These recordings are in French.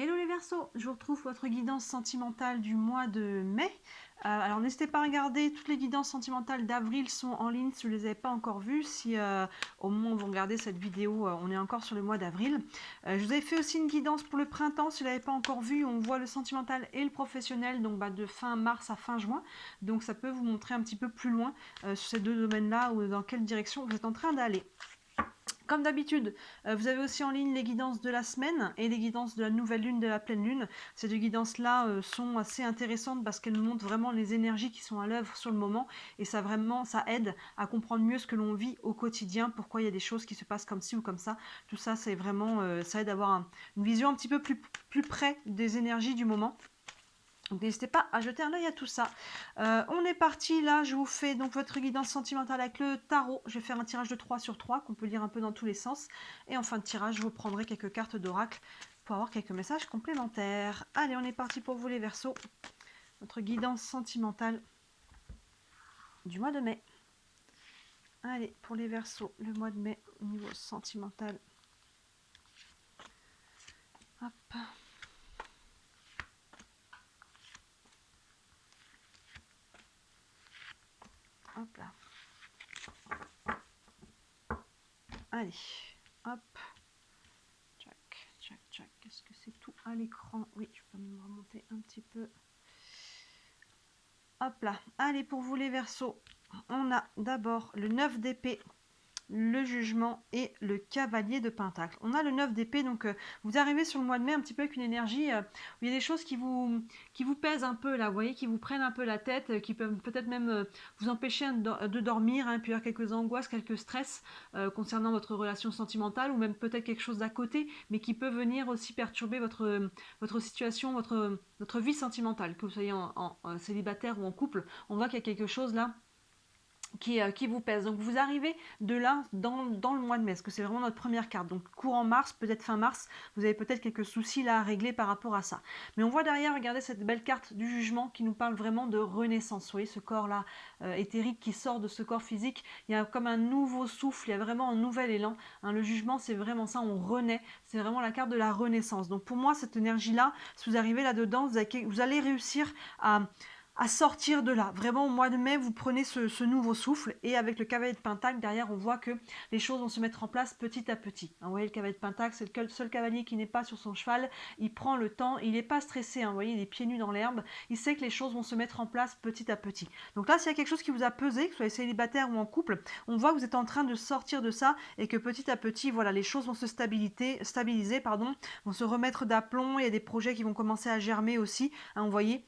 Hello les Verseaux, je vous retrouve pour votre guidance sentimentale du mois de mai. Alors n'hésitez pas à regarder, toutes les guidances sentimentales d'avril sont en ligne si vous ne les avez pas encore vues. Si au moment où vous regardez cette vidéo, on est encore sur le mois d'avril. Je vous avais fait aussi une guidance pour le printemps, si vous ne l'avez pas encore vue, on voit le sentimental et le professionnel, donc de fin mars à fin juin. Donc ça peut vous montrer un petit peu plus loin sur ces deux domaines-là ou dans quelle direction vous êtes en train d'aller. Comme d'habitude, vous avez aussi en ligne les guidances de la semaine et les guidances de la nouvelle lune, de la pleine lune. Ces deux guidances-là sont assez intéressantes parce qu'elles nous montrent vraiment les énergies qui sont à l'œuvre sur le moment et ça aide à comprendre mieux ce que l'on vit au quotidien, pourquoi il y a des choses qui se passent comme ci ou comme ça. Tout ça, c'est vraiment, ça aide à avoir une vision un petit peu plus près des énergies du moment. Donc n'hésitez pas à jeter un œil à tout ça. On est parti, là je vous fais donc votre guidance sentimentale avec le tarot. Je vais faire un tirage de 3 sur 3 qu'on peut lire un peu dans tous les sens. Et en fin de tirage, je vous prendrai quelques cartes d'oracle pour avoir quelques messages complémentaires. Allez, on est parti pour vous les Verseaux. Votre guidance sentimentale du mois de mai. Allez, pour les Verseaux, le mois de mai au niveau sentimental. Hop. Hop là. Allez, hop. Tchac, tchac, tchac. Est-ce que c'est tout à l'écran? Oui, je peux me remonter un petit peu. Hop là. Allez, pour vous les Verseaux, on a d'abord le 9 d'épée, le jugement et le cavalier de pentacle. On a le 9 d'épée, donc vous arrivez sur le mois de mai un petit peu avec une énergie où il y a des choses qui vous pèsent un peu là, vous voyez, qui vous prennent un peu la tête, qui peuvent peut-être même vous empêcher de dormir, hein, puis il y a quelques angoisses, quelques stress concernant votre relation sentimentale ou même peut-être quelque chose d'à côté, mais qui peut venir aussi perturber votre situation, votre vie sentimentale, que vous soyez en célibataire ou en couple. On voit qu'il y a quelque chose là qui vous pèse. Donc vous arrivez de là dans le mois de mai, parce que c'est vraiment notre première carte. Donc courant mars, peut-être fin mars, vous avez peut-être quelques soucis là à régler par rapport à ça. Mais on voit derrière, regardez cette belle carte du jugement qui nous parle vraiment de renaissance. Vous voyez ce corps-là éthérique qui sort de ce corps physique. Il y a comme un nouveau souffle, il y a vraiment un nouvel élan. Hein, le jugement, c'est vraiment ça, on renaît. C'est vraiment la carte de la renaissance. Donc pour moi, cette énergie-là, si vous arrivez là-dedans, vous allez réussir à sortir de là. Vraiment, au mois de mai, vous prenez ce nouveau souffle et avec le cavalier de Pentacle, derrière, on voit que les choses vont se mettre en place petit à petit. Hein, vous voyez, le cavalier de Pentacle, c'est le seul cavalier qui n'est pas sur son cheval. Il prend le temps, il n'est pas stressé. Hein, vous voyez, il est pieds nus dans l'herbe. Il sait que les choses vont se mettre en place petit à petit. Donc là, s'il y a quelque chose qui vous a pesé, que vous soyez célibataire ou en couple, on voit que vous êtes en train de sortir de ça et que petit à petit, voilà, les choses vont se stabiliser, vont se remettre d'aplomb. Il y a des projets qui vont commencer à germer aussi. Hein, vous voyez.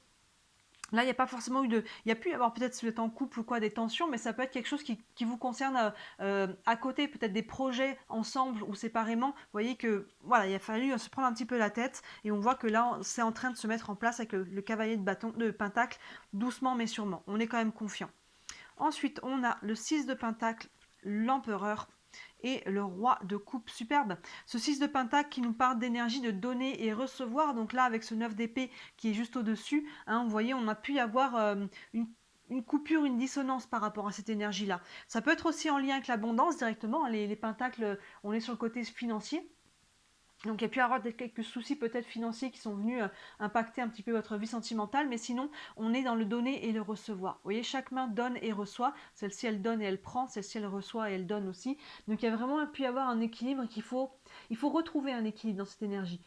Là, il n'y a pas forcément eu de... Il y a pu y avoir peut-être si vous êtes en couple ou quoi des tensions, mais ça peut être quelque chose qui vous concerne à côté, peut-être des projets ensemble ou séparément. Vous voyez que voilà, il a fallu se prendre un petit peu la tête et on voit que là, c'est en train de se mettre en place avec le cavalier de Pentacle, doucement mais sûrement. On est quand même confiant. Ensuite, on a le 6 de Pentacle, l'empereur et le roi de coupe superbe. Ce 6 de pentacle qui nous parle d'énergie de donner et recevoir. Donc là, avec ce 9 d'épée qui est juste au-dessus, hein, vous voyez, on a pu y avoir une coupure, une dissonance par rapport à cette énergie-là. Ça peut être aussi en lien avec l'abondance directement. Les pentacles, on est sur le côté financier. Donc il y a pu y avoir quelques soucis peut-être financiers qui sont venus impacter un petit peu votre vie sentimentale, mais sinon on est dans le donner et le recevoir. Vous voyez, chaque main donne et reçoit, celle-ci elle donne et elle prend, celle-ci elle reçoit et elle donne aussi. Donc il y a vraiment pu y avoir un équilibre il faut retrouver un équilibre dans cette énergie.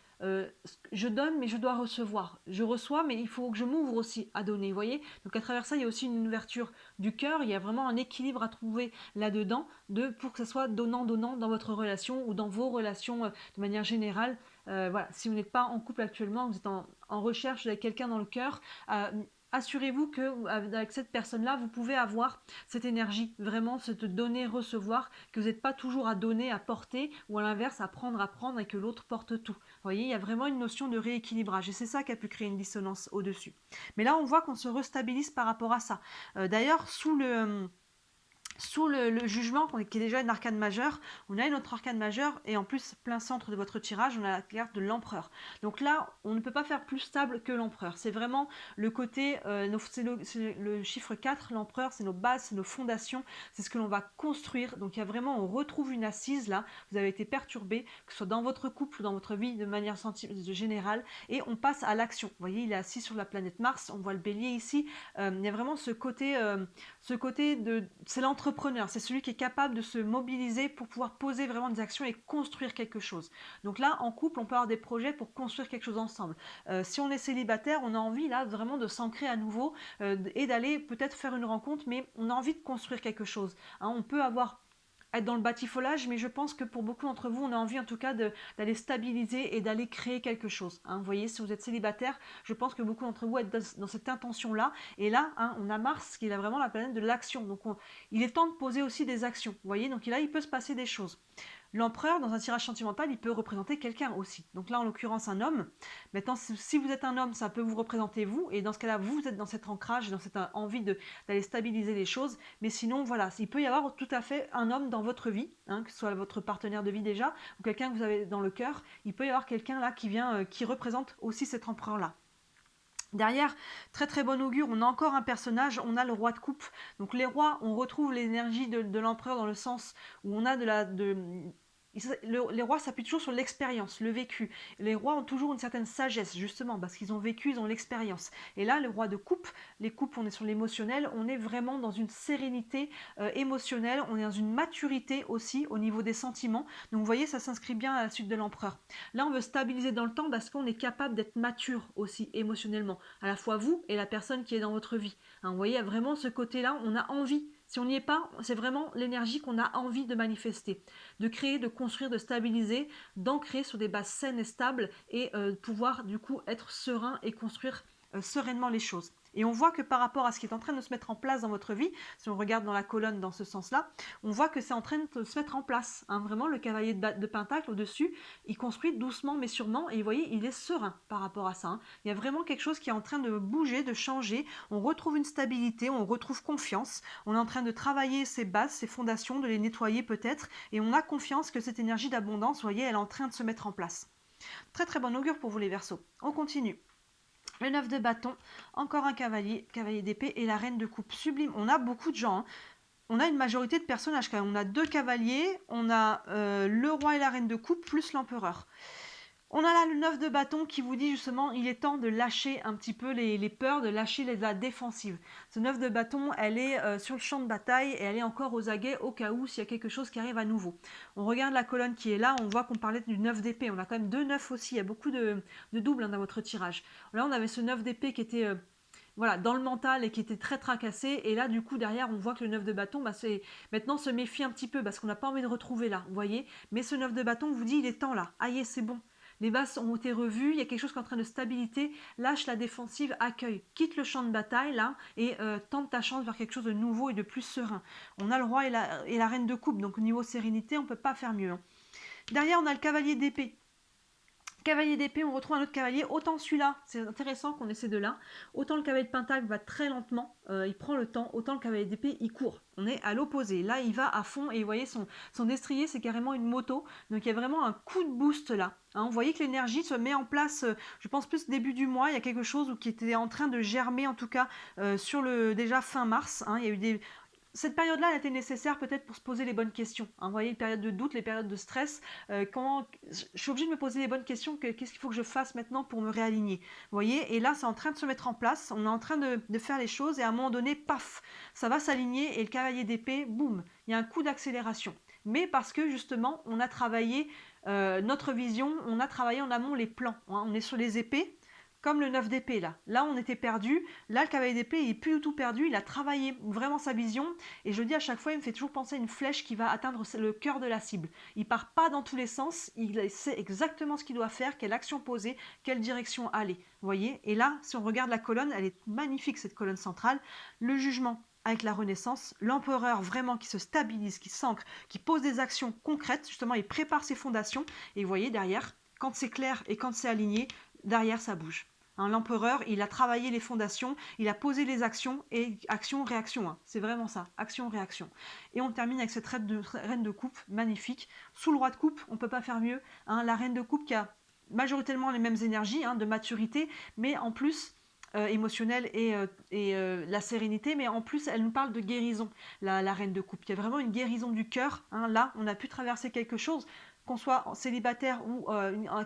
Je donne mais je dois recevoir. Je reçois mais il faut que je m'ouvre aussi à donner, vous voyez. Donc à travers ça il y a aussi une ouverture du cœur, il y a vraiment un équilibre à trouver là-dedans pour que ce soit donnant-donnant dans votre relation ou dans vos relations de manière générale. Voilà, si vous n'êtes pas en couple actuellement, vous êtes en recherche avec quelqu'un dans le cœur, assurez-vous que avec cette personne-là, vous pouvez avoir cette énergie, vraiment cette donner-recevoir, que vous n'êtes pas toujours à donner, à porter, ou à l'inverse à prendre et que l'autre porte tout. Vous voyez, il y a vraiment une notion de rééquilibrage, et c'est ça qui a pu créer une dissonance au-dessus. Mais là, on voit qu'on se restabilise par rapport à ça. D'ailleurs, Sous le jugement, qui est déjà une arcane majeure, on a une autre arcane majeure, et en plus, plein centre de votre tirage, on a la carte de l'empereur. Donc là, on ne peut pas faire plus stable que l'empereur. C'est vraiment le côté, c'est le chiffre 4, l'empereur, c'est nos bases, c'est nos fondations, c'est ce que l'on va construire. Donc il y a vraiment, on retrouve une assise là, vous avez été perturbé, que ce soit dans votre couple ou dans votre vie de manière générale, et on passe à l'action. Vous voyez, il est assis sur la planète Mars, on voit le bélier ici, il y a vraiment ce côté de, c'est l'entrepreneur, c'est celui qui est capable de se mobiliser pour pouvoir poser vraiment des actions et construire quelque chose. Donc là, en couple, on peut avoir des projets pour construire quelque chose ensemble. Si on est célibataire, on a envie là vraiment de s'ancrer à nouveau et d'aller peut-être faire une rencontre, mais on a envie de construire quelque chose. Hein, on peut être dans le batifolage, mais je pense que pour beaucoup d'entre vous, on a envie en tout cas d'aller stabiliser et d'aller créer quelque chose. Hein. Vous voyez, si vous êtes célibataire, je pense que beaucoup d'entre vous êtes dans cette intention-là. Et là, hein, on a Mars qui est vraiment la planète de l'action. Donc il est temps de poser aussi des actions. Vous voyez, donc là, il peut se passer des choses. L'empereur, dans un tirage sentimental, il peut représenter quelqu'un aussi. Donc là, en l'occurrence, un homme. Maintenant, si vous êtes un homme, ça peut vous représenter vous. Et dans ce cas-là, vous êtes dans cet ancrage, dans cette envie d'aller stabiliser les choses. Mais sinon, voilà, il peut y avoir tout à fait un homme dans votre vie, hein, que ce soit votre partenaire de vie déjà, ou quelqu'un que vous avez dans le cœur. Il peut y avoir quelqu'un là qui vient, qui représente aussi cet empereur-là. Derrière, très très bon augure, on a encore un personnage, on a le roi de coupe. Donc les rois, on retrouve l'énergie de l'empereur dans le sens où on a les rois s'appuient toujours sur l'expérience, le vécu. Les rois ont toujours une certaine sagesse, justement, parce qu'ils ont vécu, ils ont l'expérience. Et là, le roi de coupe, les coupes, on est sur l'émotionnel, on est vraiment dans une sérénité émotionnelle, on est dans une maturité aussi au niveau des sentiments. Donc vous voyez, ça s'inscrit bien à la suite de l'empereur. Là, on veut stabiliser dans le temps parce qu'on est capable d'être mature aussi émotionnellement, à la fois vous et la personne qui est dans votre vie. Hein, vous voyez, il y a vraiment ce côté-là, on a envie. Si on n'y est pas, c'est vraiment l'énergie qu'on a envie de manifester, de créer, de construire, de stabiliser, d'ancrer sur des bases saines et stables et pouvoir du coup être serein et construire sereinement les choses. Et on voit que par rapport à ce qui est en train de se mettre en place dans votre vie, si on regarde dans la colonne dans ce sens-là, on voit que c'est en train de se mettre en place. Hein, vraiment, le cavalier de Pentacle au-dessus, il construit doucement mais sûrement, et vous voyez, il est serein par rapport à ça. Hein. Il y a vraiment quelque chose qui est en train de bouger, de changer. On retrouve une stabilité, on retrouve confiance. On est en train de travailler ses bases, ses fondations, de les nettoyer peut-être, et on a confiance que cette énergie d'abondance, vous voyez, elle est en train de se mettre en place. Très très bon augure pour vous les Verseaux. On continue. Le 9 de bâton, encore un cavalier, cavalier d'épée et la reine de coupe. Sublime. On a beaucoup de gens. Hein. On a une majorité de personnages quand même. On a 2 cavaliers, on a le roi et la reine de coupe, plus l'empereur. On a là le 9 de bâton qui vous dit justement il est temps de lâcher un petit peu les peurs, de lâcher la défensive. Ce 9 de bâton, elle est sur le champ de bataille et elle est encore aux aguets au cas où s'il y a quelque chose qui arrive à nouveau. On regarde la colonne qui est là, on voit qu'on parlait du 9 d'épée. On a quand même 2 9 aussi, il y a beaucoup de doubles hein, dans votre tirage. Là on avait ce 9 d'épée qui était... voilà, dans le mental et qui était très tracassé. Et là, du coup, derrière, on voit que le 9 de bâton, bah, c'est maintenant se méfie un petit peu parce qu'on n'a pas envie de retrouver là, vous voyez. Mais ce 9 de bâton vous dit, il est temps là. Aïe, c'est bon. Les bases ont été revues, il y a quelque chose qui est en train de stabilité, lâche la défensive, accueille, quitte le champ de bataille là et tente ta chance vers quelque chose de nouveau et de plus serein. On a le roi et la reine de coupe, donc au niveau sérénité, on ne peut pas faire mieux. Hein. Derrière, on a le cavalier d'épée. Cavalier d'épée, on retrouve un autre cavalier. Autant celui-là, c'est intéressant qu'on ait ces deux-là. Autant le cavalier de pentacle va très lentement, il prend le temps. Autant le cavalier d'épée, il court. On est à l'opposé. Là, il va à fond et vous voyez, son destrier, c'est carrément une moto. Donc, il y a vraiment un coup de boost là. Hein, vous voyez que l'énergie se met en place, je pense plus début du mois. Il y a quelque chose qui était en train de germer, en tout cas, sur le déjà fin mars. Hein, il y a eu cette période-là, elle était nécessaire peut-être pour se poser les bonnes questions. Hein, vous voyez, les périodes de doute, les périodes de stress. Je suis obligée de me poser les bonnes questions. Qu'est-ce qu'il faut que je fasse maintenant pour me réaligner? Vous voyez, et là, c'est en train de se mettre en place. On est en train de faire les choses et à un moment donné, paf, ça va s'aligner et le cavalier d'épée, boum, il y a un coup d'accélération. Mais parce que justement, on a travaillé notre vision, on a travaillé en amont les plans. Hein, on est sur les épées. Comme le 9 d'épée là. Là, on était perdu. Là, le cavalier d'épée, il est plus du tout perdu. Il a travaillé vraiment sa vision. Et je dis à chaque fois, il me fait toujours penser à une flèche qui va atteindre le cœur de la cible. Il part pas dans tous les sens. Il sait exactement ce qu'il doit faire, quelle action poser, quelle direction aller. Vous voyez? Et là, si on regarde la colonne, elle est magnifique, cette colonne centrale. Le jugement avec la Renaissance, l'empereur vraiment qui se stabilise, qui s'ancre, qui pose des actions concrètes. Justement, il prépare ses fondations. Et vous voyez derrière, quand c'est clair et quand c'est aligné, derrière, ça bouge. Hein, l'empereur, il a travaillé les fondations, il a posé les actions et action-réaction. Hein. C'est vraiment ça, action-réaction. Et on termine avec cette reine de coupe magnifique. Sous le roi de coupe, on ne peut pas faire mieux. Hein, la reine de coupe qui a majoritairement les mêmes énergies hein, de maturité, mais en plus émotionnelle et la sérénité, mais en plus elle nous parle de guérison, la reine de coupe. Il y a vraiment une guérison du cœur. Hein. Là, on a pu traverser quelque chose qu'on soit célibataire ou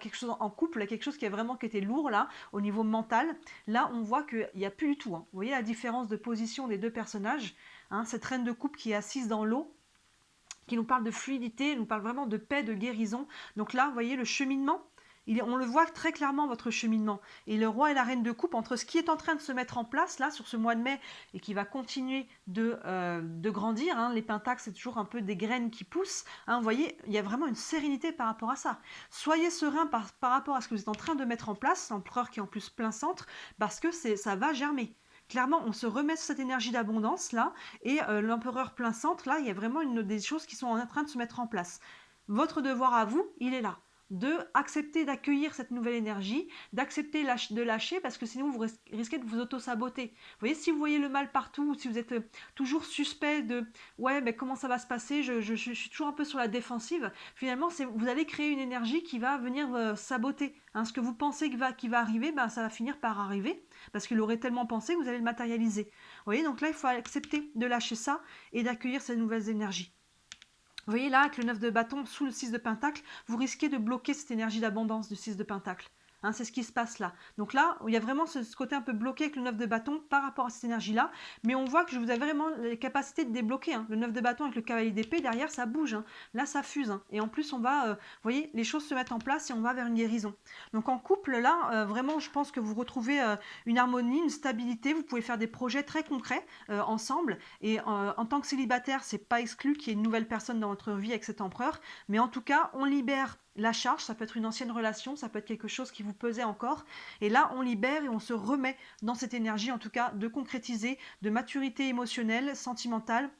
quelque chose en couple, quelque chose qui a vraiment qui était lourd là, au niveau mental, là on voit qu'il n'y a plus du tout. Hein. Vous voyez la différence de position des deux personnages, hein, cette reine de coupe qui est assise dans l'eau, qui nous parle de fluidité, nous parle vraiment de paix, de guérison. Donc là, vous voyez le cheminement, on le voit très clairement, votre cheminement. Et le roi et la reine de coupe, entre ce qui est en train de se mettre en place, là, sur ce mois de mai, et qui va continuer de grandir, hein, les pentacles, c'est toujours un peu des graines qui poussent, hein, vous voyez, il y a vraiment une sérénité par rapport à ça. Soyez serein par rapport à ce que vous êtes en train de mettre en place, l'empereur qui est en plus plein centre, parce que ça va germer. Clairement, on se remet sur cette énergie d'abondance là, et l'empereur plein centre, là, il y a vraiment des choses qui sont en train de se mettre en place. Votre devoir à vous, il est là. De accepter d'accueillir cette nouvelle énergie, d'accepter de lâcher, parce que sinon vous risquez de vous auto-saboter. Vous voyez, si vous voyez le mal partout, si vous êtes toujours suspect de « ouais, mais comment ça va se passer, je suis toujours un peu sur la défensive », finalement, vous allez créer une énergie qui va venir saboter. Hein, ce que vous pensez qui va arriver, ben, ça va finir par arriver, parce qu'il aurait tellement pensé que vous allez le matérialiser. Vous voyez, donc là, il faut accepter de lâcher ça et d'accueillir ces nouvelles énergies. Vous voyez là, avec le 9 de bâton sous le 6 de pentacle, vous risquez de bloquer cette énergie d'abondance du 6 de pentacle. Hein, c'est ce qui se passe là. Donc là, il y a vraiment ce côté un peu bloqué avec le 9 de bâton par rapport à cette énergie-là. Mais on voit que vous avez vraiment les capacités de débloquer. Hein. Le 9 de bâton avec le cavalier d'épée, derrière, ça bouge. Hein. Là, ça fuse. Hein. Et en plus, on va, vous voyez, les choses se mettent en place et on va vers une guérison. Donc en couple, là, vraiment, je pense que vous retrouvez une harmonie, une stabilité. Vous pouvez faire des projets très concrets ensemble. Et en tant que célibataire, c'est pas exclu qu'il y ait une nouvelle personne dans votre vie avec cet empereur. Mais en tout cas, on libère la charge, ça peut être une ancienne relation, ça peut être quelque chose qui vous pesait encore. Et là, on libère et on se remet dans cette énergie, en tout cas, de concrétiser, de maturité émotionnelle, sentimentale.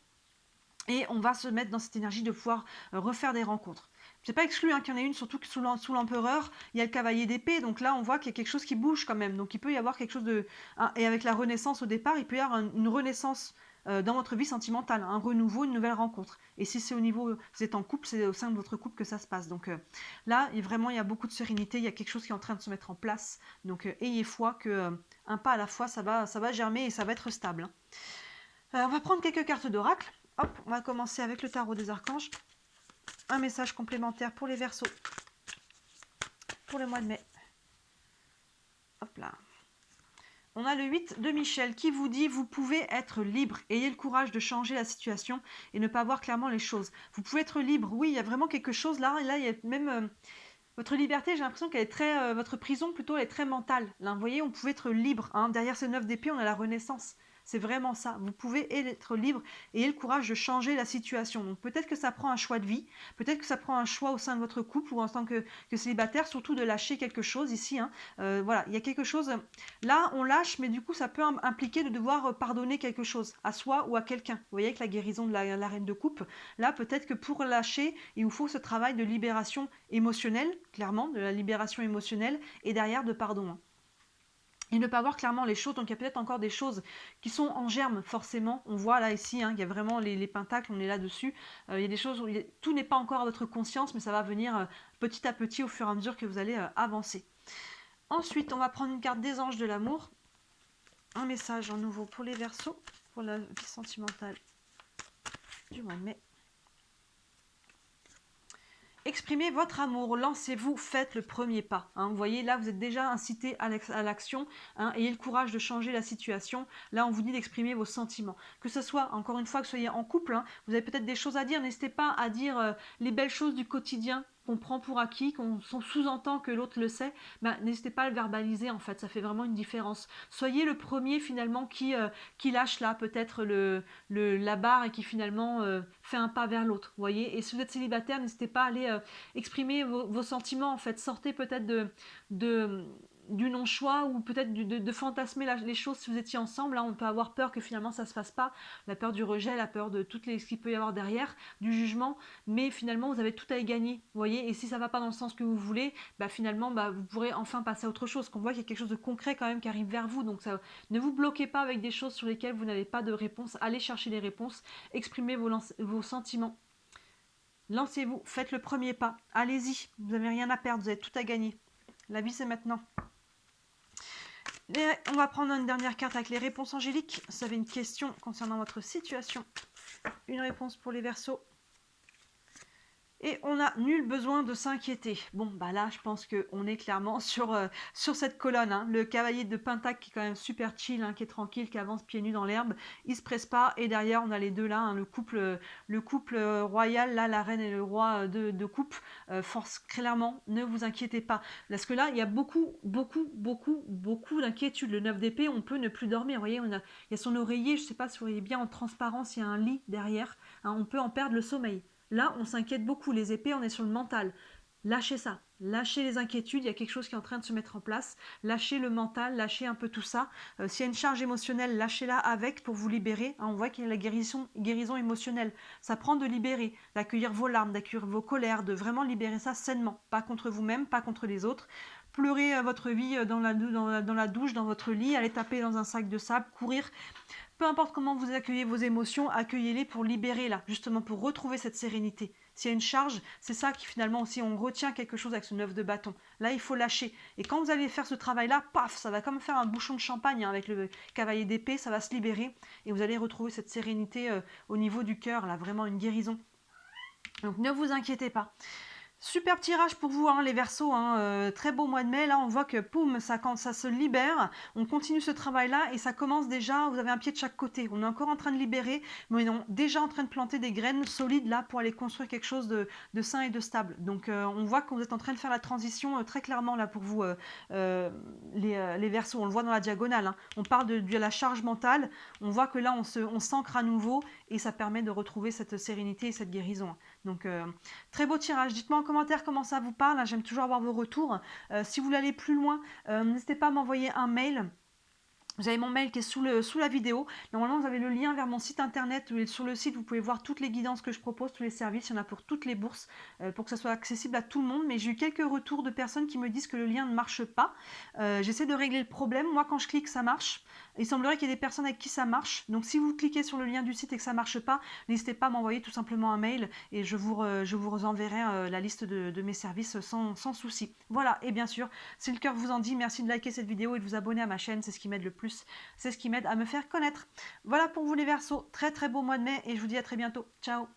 Et on va se mettre dans cette énergie de pouvoir refaire des rencontres. C'est pas exclu hein, qu'il y en ait une, surtout que sous l'empereur, il y a le cavalier d'épée. Donc là, on voit qu'il y a quelque chose qui bouge quand même. Donc il peut y avoir quelque chose de... Et avec la renaissance au départ, il peut y avoir une renaissance dans votre vie sentimentale, un renouveau, une nouvelle rencontre. Et si c'est au niveau, vous êtes en couple, c'est au sein de votre couple que ça se passe. Donc là, il y a beaucoup de sérénité, il y a quelque chose qui est en train de se mettre en place. Donc ayez foi que un pas à la fois, ça va germer et ça va être stable. On va prendre quelques cartes d'oracle. Hop, on va commencer avec le tarot des archanges. Un message complémentaire pour les Verseaux pour le mois de mai. Hop là. On a le 8 de Michel qui vous dit « Vous pouvez être libre. Ayez le courage de changer la situation et ne pas voir clairement les choses. » Vous pouvez être libre. Oui, il y a vraiment quelque chose là. Et là, il y a même... votre liberté, j'ai l'impression qu'elle est très... votre prison, plutôt, elle est très mentale. Là, vous voyez, on pouvait être libre. Hein. Derrière ce 9 d'épée, on a la renaissance. C'est vraiment ça. Vous pouvez être libre et ayez le courage de changer la situation. Donc peut-être que ça prend un choix de vie, peut-être que ça prend un choix au sein de votre couple ou en tant que célibataire, surtout de lâcher quelque chose ici. Hein. Voilà, il y a quelque chose. Là, on lâche, mais du coup, ça peut impliquer de devoir pardonner quelque chose à soi ou à quelqu'un. Vous voyez, avec la guérison de la reine de coupe, là, peut-être que pour lâcher, il vous faut ce travail de libération émotionnelle, clairement, de la libération émotionnelle et derrière de pardon. Hein. Et ne pas voir clairement les choses. Donc il y a peut-être encore des choses qui sont en germe forcément. On voit là ici, hein, il y a vraiment les pentacles, on est là-dessus. Il y a des choses où tout n'est pas encore à votre conscience, mais ça va venir petit à petit au fur et à mesure que vous allez avancer. Ensuite, on va prendre une carte des anges de l'amour. Un message en nouveau pour les Verseaux, pour la vie sentimentale du mois de mai. Exprimez votre amour, lancez-vous, faites le premier pas. Hein. Vous voyez, là, vous êtes déjà incité à l'action. Hein. Ayez le courage de changer la situation. Là, on vous dit d'exprimer vos sentiments. Que ce soit, encore une fois, que vous soyez en couple, hein, vous avez peut-être des choses à dire. N'hésitez pas à dire les belles choses du quotidien qu'on prend pour acquis, qu'on sous-entend que l'autre le sait. Ben, n'hésitez pas à le verbaliser, en fait. Ça fait vraiment une différence. Soyez le premier, finalement, qui lâche là, peut-être la barre et qui, finalement, fait un pas vers l'autre. Vous voyez. Et si vous êtes célibataire, n'hésitez pas à aller exprimer vos sentiments, en fait. Sortez peut-être du non-choix ou peut-être de fantasmer les choses si vous étiez ensemble. Là, on peut avoir peur que finalement ça ne se fasse pas, la peur du rejet, la peur de ce qu'il peut y avoir derrière, du jugement, mais finalement vous avez tout à y gagner, vous voyez, et si ça ne va pas dans le sens que vous voulez, bah, finalement vous pourrez enfin passer à autre chose, qu'on voit qu'il y a quelque chose de concret quand même qui arrive vers vous, donc ça, ne vous bloquez pas avec des choses sur lesquelles vous n'avez pas de réponse, allez chercher les réponses, exprimez vos sentiments. Lancez-vous, faites le premier pas, allez-y, vous n'avez rien à perdre, vous avez tout à gagner. La vie c'est maintenant. On va prendre une dernière carte avec les réponses angéliques. Si vous avez une question concernant votre situation, une réponse pour les Verseaux. Et on n'a nul besoin de s'inquiéter. Bon, bah là, je pense qu'on est clairement sur cette colonne. Hein. Le cavalier de Pentacle qui est quand même super chill, hein, qui est tranquille, qui avance pieds nus dans l'herbe. Il se presse pas. Et derrière, on a les deux là, hein, le couple royal, là, la reine et le roi de coupe. Force clairement, ne vous inquiétez pas. Parce que là, il y a beaucoup d'inquiétude. Le 9 d'épée, on peut ne plus dormir. Vous voyez, il y a son oreiller, je ne sais pas si vous voyez bien en transparence, il y a un lit derrière. Hein, on peut en perdre le sommeil. Là, on s'inquiète beaucoup. Les épées, on est sur le mental. Lâchez ça. Lâchez les inquiétudes. Il y a quelque chose qui est en train de se mettre en place. Lâchez le mental. Lâchez un peu tout ça. S'il y a une charge émotionnelle, lâchez-la avec pour vous libérer. Hein, on voit qu'il y a la guérison émotionnelle. Ça prend de libérer, d'accueillir vos larmes, d'accueillir vos colères, de vraiment libérer ça sainement. Pas contre vous-même, pas contre les autres. Pleurez votre vie dans la douche, dans votre lit. Allez taper dans un sac de sable. Courir. Peu importe comment vous accueillez vos émotions, accueillez-les pour libérer là, justement pour retrouver cette sérénité. S'il y a une charge, c'est ça qui finalement aussi, on retient quelque chose avec ce 9 de bâton. Là, il faut lâcher. Et quand vous allez faire ce travail-là, paf, ça va comme faire un bouchon de champagne hein, avec le cavalier d'épée, ça va se libérer et vous allez retrouver cette sérénité au niveau du cœur, là, vraiment une guérison. Donc ne vous inquiétez pas. Super tirage pour vous, hein, les Verseaux. Hein, très beau mois de mai. Là, on voit que poum, quand ça se libère, on continue ce travail-là et ça commence déjà. Vous avez un pied de chaque côté. On est encore en train de libérer, mais on est déjà en train de planter des graines solides là pour aller construire quelque chose de sain et de stable. Donc, on voit que vous êtes en train de faire la transition très clairement là pour vous, les Verseaux. On le voit dans la diagonale. Hein. On parle de la charge mentale. On voit que là, on s'ancre à nouveau et ça permet de retrouver cette sérénité et cette guérison. Donc, très beau tirage. Dites-moi en commentaire comment ça vous parle. J'aime toujours avoir vos retours. Si vous voulez aller plus loin, n'hésitez pas à m'envoyer un mail. Vous avez mon mail qui est sous la vidéo. Normalement, vous avez le lien vers mon site internet. Sur le site, vous pouvez voir toutes les guidances que je propose, tous les services. Il y en a pour toutes les bourses, pour que ça soit accessible à tout le monde. Mais j'ai eu quelques retours de personnes qui me disent que le lien ne marche pas. J'essaie de régler le problème. Moi, quand je clique, ça marche. Il semblerait qu'il y ait des personnes avec qui ça marche. Donc, si vous cliquez sur le lien du site et que ça ne marche pas, n'hésitez pas à m'envoyer tout simplement un mail et je vous enverrai la liste de mes services sans souci. Voilà, et bien sûr, si le cœur vous en dit, merci de liker cette vidéo et de vous abonner à ma chaîne. C'est ce qui m'aide le plus. C'est ce qui m'aide à me faire connaître. Voilà pour vous les Verseaux. Très très beau mois de mai et je vous dis à très bientôt. Ciao.